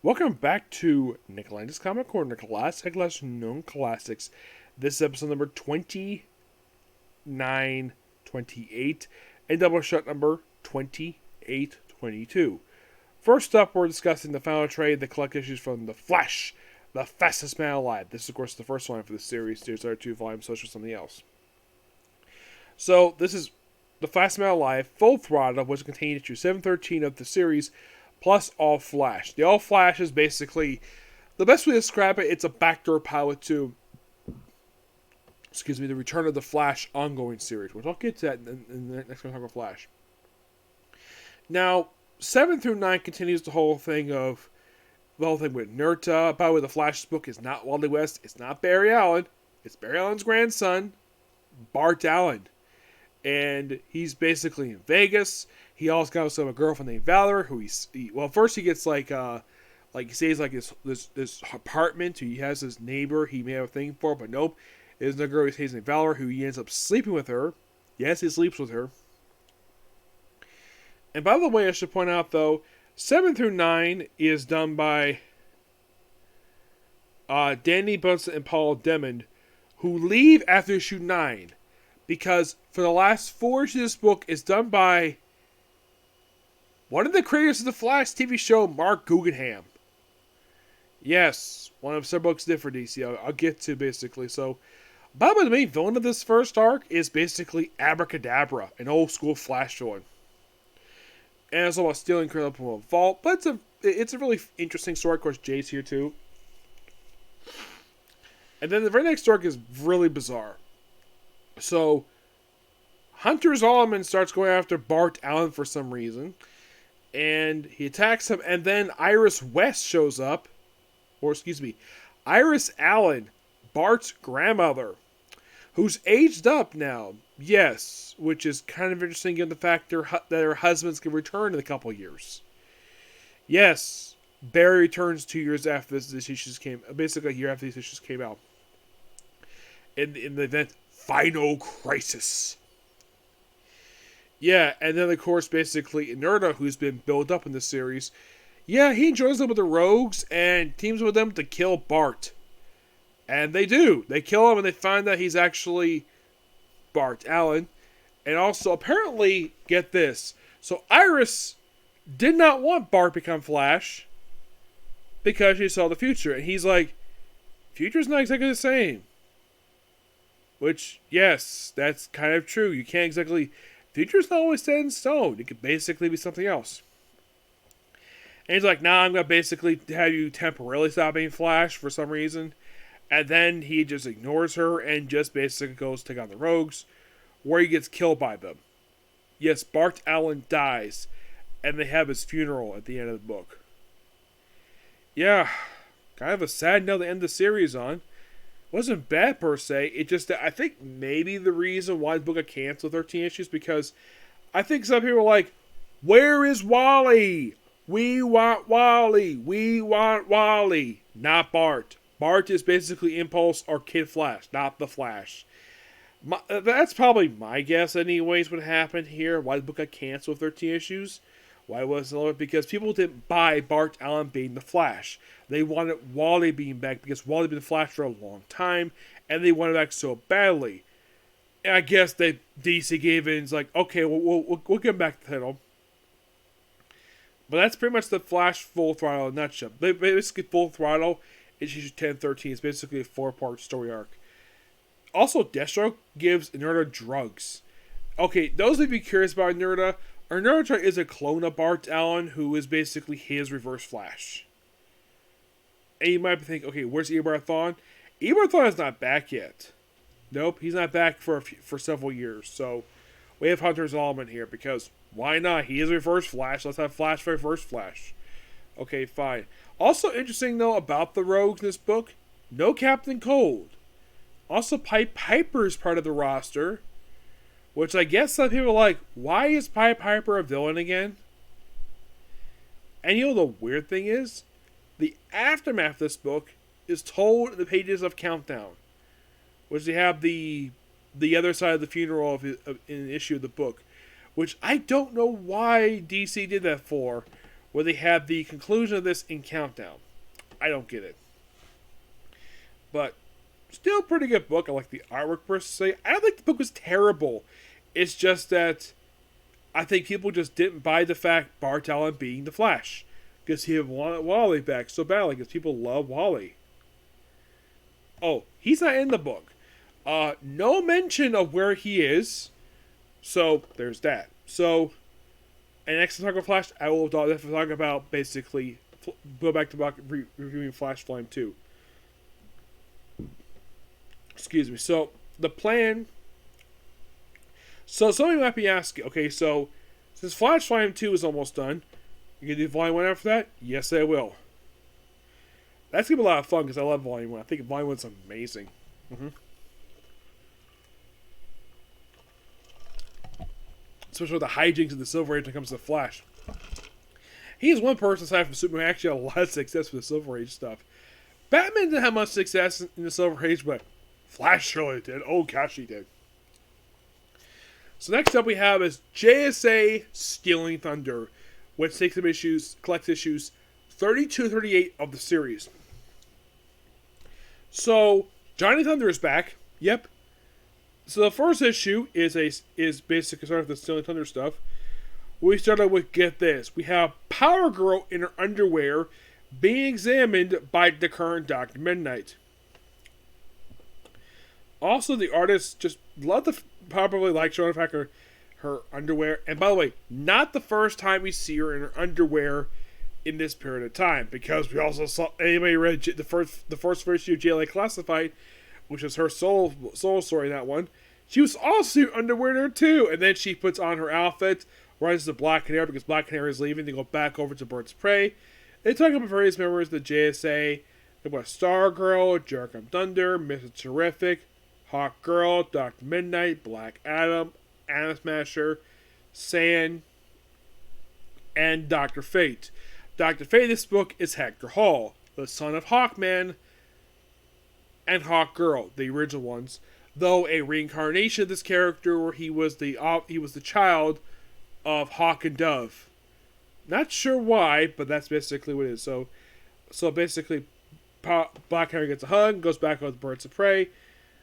Welcome back to Nicolantis Comic Corner, Classic Less Known Classics. This is episode number 2928 and Doubleshot number 2822. First up, we're discussing the final trade, the collect issues from The Flash, the fastest man alive. This is, of course, the first one for the series. There's our 2 volumes, so it's something else. So, this is The Fastest Man Alive, Full Throttle, which contains issue 713 of the series, plus All Flash. The All Flash is basically, the best way to describe it, it's a backdoor pilot to, the Return of the Flash ongoing series, which I'll get to that in the next time we talk about Flash. Now, 7 through 9 continues the whole thing with Nerta. By the way, the Flash's book is not Wally West, it's not Barry Allen, it's Barry Allen's grandson, Bart Allen. And he's basically in Vegas. He also got himself a girlfriend named Valor, who first he gets he stays this apartment. He has his neighbor he may have a thing for, but nope. There's a girl he stays named Valor, who he ends up sleeping with her. Yes, he sleeps with her. And by the way, I should point out though, 7 through 9 is done by Danny Bunsen and Paul Demond, who leave after issue 9. Because for the last 4 issues of this book is done by one of the creators of the Flash TV show, Mark Guggenheim. Yes, one of several books different DC. I'll get to basically. So, by the way, the main villain of this first arc is basically Abracadabra, an old school Flash villain. And it's all about stealing credit from a vault, but it's a really interesting story. Of course, Jay's here too. And then the very next arc is really bizarre. So, Hunter Zolomon starts going after Bart Allen for some reason. And he attacks him, and then Iris West shows up. Iris Allen, Bart's grandmother, who's aged up now. Yes, which is kind of interesting given the fact that her husbands can return in a couple years. Yes, Barry returns 2 years after this issues basically a year after these issues came out. In the event Final Crisis. Yeah, and then of course basically Nerda, who's been built up in this series, yeah, he joins up with the Rogues and teams with them to kill Bart. And they do. They kill him and they find that he's actually Bart Allen. And also, apparently, get this. So Iris did not want Bart to become Flash because she saw the future. And he's like, future's not exactly the same. Which, yes, that's kind of true. You can't exactly... Future's not always set in stone. It could basically be something else. And he's like, nah, I'm going to basically have you temporarily stop being Flash for some reason. And then he just ignores her and just basically goes to take on the Rogues, where he gets killed by them. Yes, Bart Allen dies, and they have his funeral at the end of the book. Yeah, kind of a sad note to end the series on. Wasn't bad per se. It just, I think maybe the reason why the book got canceled 13 issues, because I think some people are like, where is Wally? We want Wally. We want Wally. Not Bart. Bart is basically Impulse or Kid Flash, not the Flash. That's probably my guess anyways what happened here. Why the book got canceled 13 issues. Why wasn't it? Because people didn't buy Bart Allen being the Flash. They wanted Wally being back because Wally had been the Flash for a long time, and they wanted back so badly. And I guess DC gave in. It's like, okay, we'll get back to the title. But that's pretty much the Flash Full Throttle in a nutshell. Basically, Full Throttle is issue 10-13. It's basically a 4-part story arc. Also, Deathstroke gives Nerda drugs. Okay, those of you curious about Nerda, Nerda is a clone of Bart Allen, who is basically his Reverse Flash. And you might be thinking, okay, where's Eberthon? Eberthon is not back yet. Nope, he's not back for several years. So, we have Hunter Zolomon here, because why not? He is Reverse Flash. Let's have Flash for Reverse Flash. Okay, fine. Also interesting, though, about the Rogues in this book, no Captain Cold. Also, Pied Piper is part of the roster, which I guess some people are like, why is Pied Piper a villain again? And you know the weird thing is, the aftermath of this book is told in the pages of Countdown, which they have the other side of the funeral in an issue of the book, which I don't know why DC did that for, where they have the conclusion of this in Countdown. I don't get it. But still a pretty good book. I like the artwork per se. I don't think the book was terrible. It's just that I think people just didn't buy the fact Bart Allen being the Flash. Because he wanted Wally back so badly. Because people love Wally. Oh, he's not in the book. No mention of where he is. So, there's that. So, and next time I talk about Flash, I will definitely talk about basically go back to reviewing Flash Flame 2. Excuse me. So, the plan. So, somebody might be asking, okay, so since Flash Flame 2 is almost done, you gonna do Volume 1 after that? Yes, I will. That's gonna be a lot of fun because I love Volume 1. I think Volume 1's amazing. Especially with the hijinks of the Silver Age when it comes to Flash. He's one person aside from Superman actually had a lot of success with the Silver Age stuff. Batman didn't have much success in the Silver Age, but Flash surely did. Oh gosh, he did. So next up we have is JSA Stealing Thunder, which takes some issues, collects issues 32-38 of the series. So Johnny Thunder is back. Yep. So the first issue is basically starting with the Stealing Thunder stuff. We started with, get this, we have Power Girl in her underwear being examined by the current Dr. Midnight. Also, the artist just loved probably like showing back her underwear. And by the way, not the first time we see her in her underwear in this period of time, because we also saw, anybody read the first issue of JLA Classified, which is her soul story in that one. She was also in underwear there too, and then she puts on her outfit, runs to Black Canary because Black Canary is leaving. They go back over to Birds of Prey. They talk about various members of the JSA. They got Stargirl, Jericho Thunder, Mr. Terrific, Hawk Girl, Dr. Midnight, Black Adam, Atom Smasher, Sand, and Dr. Fate. Dr. Fate in this book is Hector Hall, the son of Hawkman and Hawk Girl, the original ones, though a reincarnation of this character where he was the child of Hawk and Dove. Not sure why, but that's basically what it is. So basically, Black Canary gets a hug, goes back with Birds of Prey.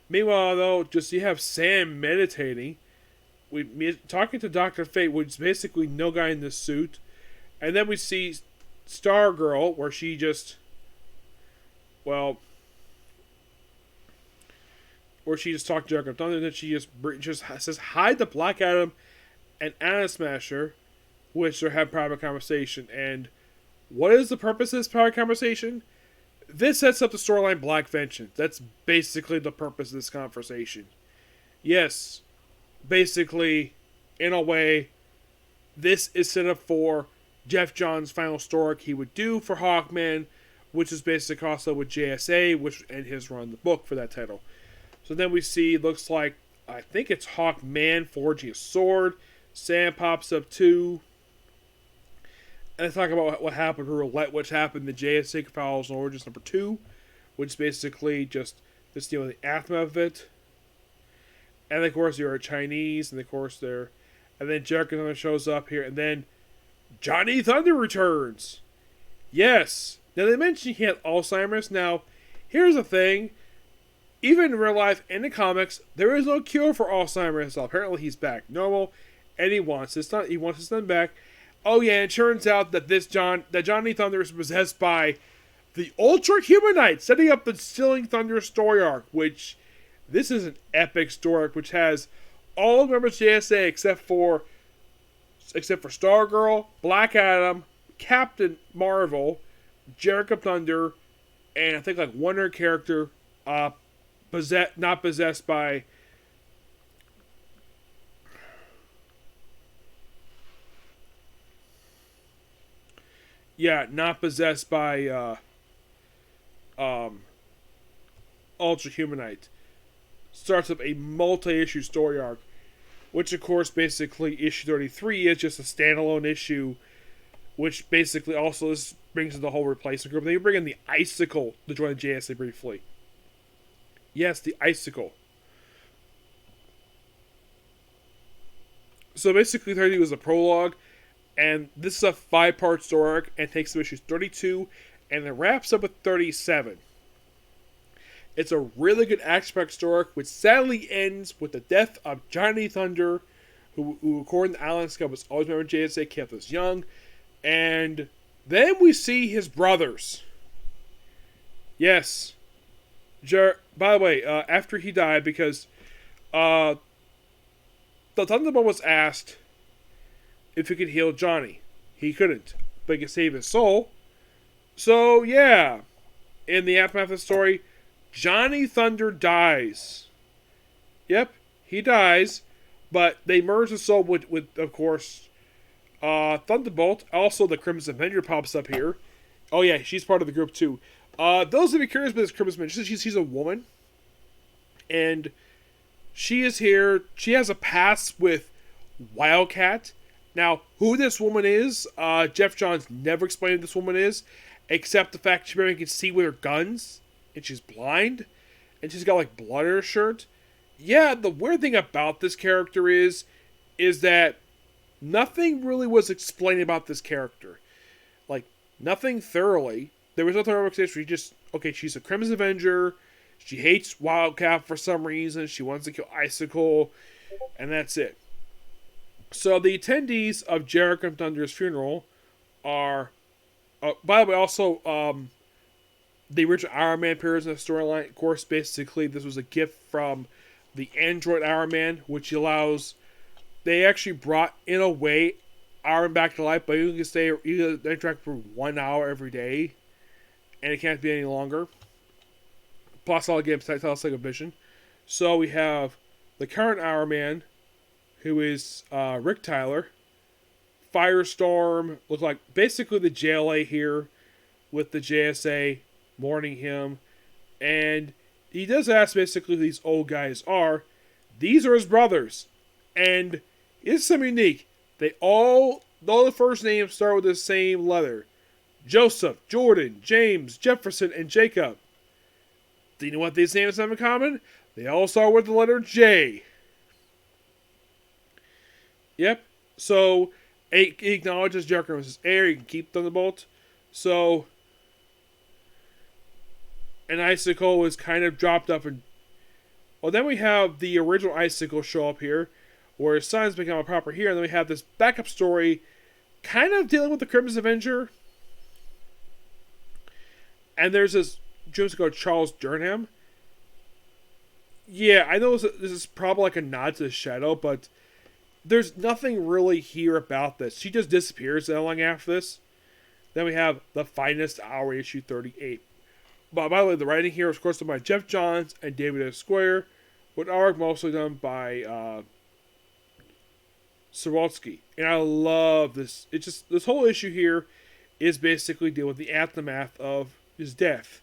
Meanwhile, though, just you have Sam meditating, talking to Dr. Fate, which is basically no guy in this suit, and then we see Stargirl, where she just, where she just talked to Jericho Thunder, and then she just says hi to Black Adam and Atom Smasher, which they have private conversation. And what is the purpose of this private conversation? This sets up the storyline Black Vengeance. That's basically the purpose of this conversation. Yes, basically, in a way, this is set up for Jeff Johns' final story he would do for Hawkman, which is basically also with JSA, and his run the book for that title. So then we see, looks like, I think it's Hawkman forging a sword. Sam pops up too. And they talk about what happened to Roulette, which happened in the JSA Files and Origins number 2, which is basically just this deal with the aftermath of it. And of course, there are Chinese, and of course, there. And then Jericho shows up here, and then Johnny Thunder returns. Yes. Now, they mentioned he had Alzheimer's. Now, here's the thing. Even in real life, in the comics, there is no cure for Alzheimer's. So apparently, he's back normal, and he wants his son back. Oh yeah, and it turns out that Johnny Thunder is possessed by the Ultra Humanites, setting up the Stealing Thunder story arc, which this is an epic story arc, which has all the members of JSA except for Stargirl, Black Adam, Captain Marvel, Jericho Thunder, and I think like one other character, not possessed by. Yeah, not possessed by Ultra Humanite. Starts up a multi-issue story arc, which of course basically issue 33 is just a standalone issue, which basically also brings in the whole replacement group. They bring in the Icicle to join the JSA briefly. Yes, the Icicle. So basically 30 was a prologue, And this is a 5-part story arc and takes them issues 32 and it wraps up with 37. It's a really good action-packed story arc, which sadly ends with the death of Johnny Thunder, who according to Alan Scott, was always member of JSA, kept us young. And then we see his brothers. Yes. By the way, after he died, because the Thunderbolt was asked if he could heal Johnny. He couldn't, but he could save his soul. So, yeah. In the aftermath of the story, Johnny Thunder dies. Yep, he dies. But they merge the soul with of course, Thunderbolt. Also, the Crimson Avenger pops up here. Oh yeah, she's part of the group too. Those of you curious about this Crimson Avenger, she's a woman. And she is here. She has a past with Wildcat. Now, who this woman is, Jeff Johns never explained who this woman is, except the fact she can see with her guns, and she's blind, and she's got like blood on her shirt. Yeah, the weird thing about this character is that nothing really was explained about this character. Like, nothing thoroughly. There was no thorough explanation. She's a Crimson Avenger. She hates Wildcat for some reason. She wants to kill Icicle. And that's it. So, the attendees of Jericho Thunder's funeral are... by the way, also, the original Iron Man appears in the storyline. Of course, basically, this was a gift from the Android Iron Man, which allows... They actually brought, in a way, Iron back to life, but you can interact for 1 hour every day, and it can't be any longer. Plus, all games telescopic vision. So we have the current Iron Man, who is Rick Tyler. Firestorm, look like basically the JLA here, with the JSA mourning him, and he does ask basically who these old guys are. These are his brothers. And it's something unique. All the first names start with the same letter. Joseph, Jordan, James, Jefferson, and Jacob. Do you know what these names have in common? They all start with the letter J. Yep. So, he acknowledges Jericho as his heir. He can keep Thunderbolt. So... And Icicle is kind of dropped up. Well, then we have the original Icicle show up here, where his son's become a proper hero. And then we have this backup story, kind of dealing with the Crimson Avenger. And there's this Joseph Charles Durham. Yeah, I know this is probably like a nod to the Shadow, but there's nothing really here about this. She just disappears not long after this. Then we have The Finest Hour, issue 38. But by the way, the writing here is, of course, done by Jeff Johns and David S. Square, with artwork mostly done by Sawalski. And I love this. It's just, this whole issue here is basically dealing with the aftermath of his death.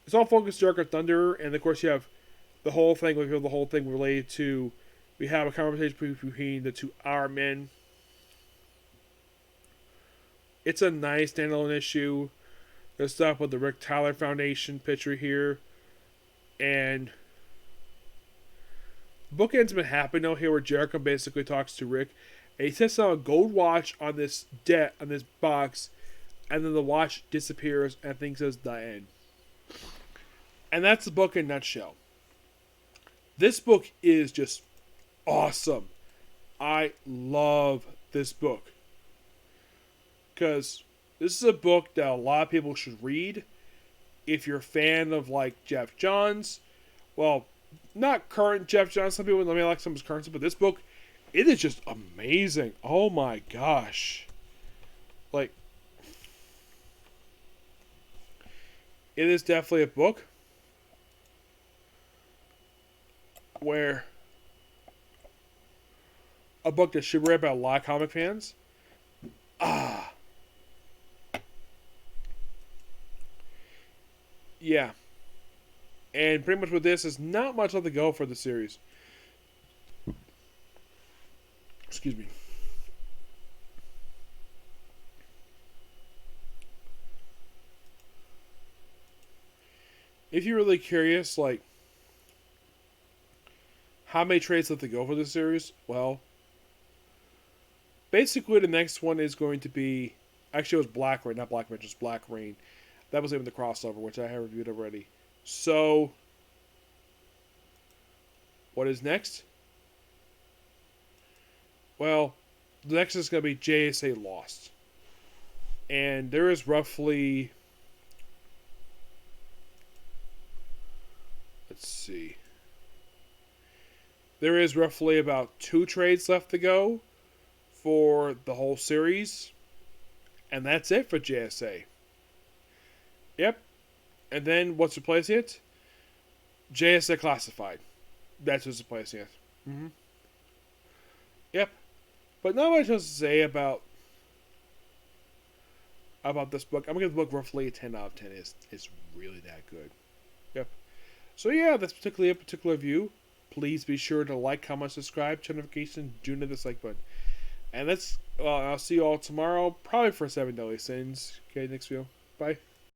It's all focused on Dark of Thunder, and of course you have the whole thing related to, we have a conversation between the two Iron Men. It's a nice standalone issue. There's stuff with the Rick Tyler Foundation picture here. And the book ends with a happy note here where Jericho basically talks to Rick. And he sets down a gold watch on this box. And then the watch disappears and things says the end. And that's the book in a nutshell. This book is just awesome. I love this book. Because this is a book that a lot of people should read. If you're a fan of, like, Jeff Johns. Well, not current Jeff Johns. Some people may like some of his current stuff. But this book, it is just amazing. Oh my gosh. Like, it is definitely a book where a book that should be read by a lot of comic fans. Yeah. And pretty much with this, is not much left to go for the series. Excuse me. If you're really curious, like, how many trades left to go for this series? Well, basically the next one is going to be, actually it was Black Rain, not Black Mitch, Black Rain. That was even the crossover, which I have reviewed already. So, what is next? Well, the next is going to be JSA Lost. And there is roughly, let's see, there is roughly about 2 trades left to go for the whole series. And that's it for JSA. Yep. And then what's replacing it? JSA Classified. That's what's replacing it. Mm-hmm. Yep. But not much else to say about this book. I'm gonna give the book roughly a 10 out of 10. It's really that good. Yep. So yeah, that's particularly a particular review. Please be sure to like, comment, subscribe, turn notifications, do the dislike button. And I'll see you all tomorrow, probably for 7 Deadly Sins. Okay, next video. Bye.